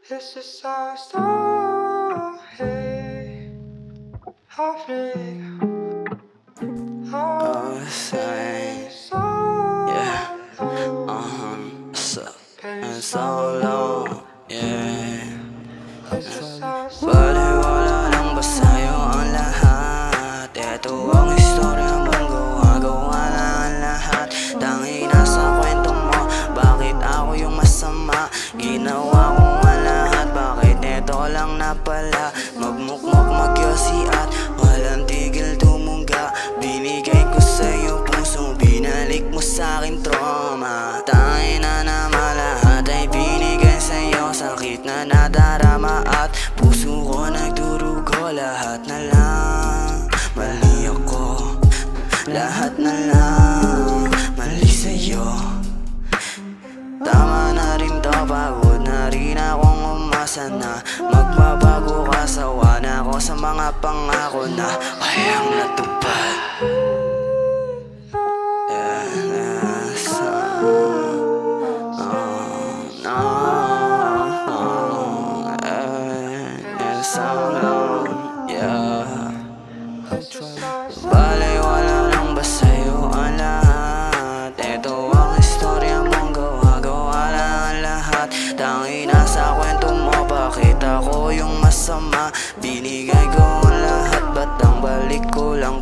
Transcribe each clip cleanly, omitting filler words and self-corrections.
This is our story. Heartbreak. Say, yeah, so long, yeah. Baliwala lang ba sa'yo ang lahat? Ito ang istorya mong gawa-gawa na ang lahat. Tanging nasa kwento mo, bakit ako yung masama? Ginawa ko nga lahat, bakit eto lang na pala? Magmukmok, magyosi at walang tigil tumungga. Binigay ko sa'yo puso, binalik mo sa'kin trauma. Tanging na naman lahat ay binigay sa'yo, sakit na nadarama at puso ko nagdurugo. Lahat na lang, mali ako. Lahat na lang, mali sa'yo. Tama na rin to, pagod na rin akong umasa na magbabago ka, sawa na ako sa mga pangako na kayang natupad. Baliwala lang ba sa'yo ang lahat? Ito ang istorya mong gawa-gawa lang ang lahat. Tanging nasa kwento mo, bakit ako yung masama? Binigay ko ang lahat, ba't ang balik ko lang?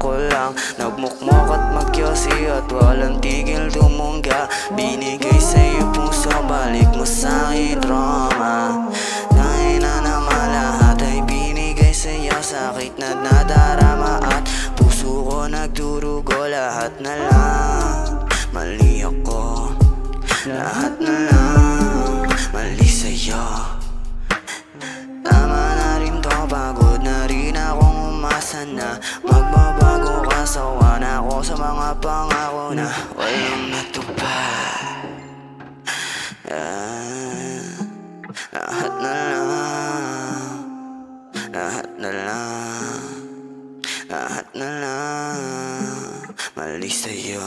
Nagmukmok at magyosi at walang tigil tumungga. Binigay sa'yo puso, balik mo sa'kin trauma. Tanging na naman lahat ay binigay sa'yo, sakit na nadarama at puso ko nagdurugo. Lahat na lang, mali ako. Lahat na lang, mali sa'yo. Tama na rin to, pagod na rin akong umasa na magbabago ka, sawa na ako sa mga pangako na walang natupad. Lahat na lang, lahat na lang, lahat na lang, mali sa'yo.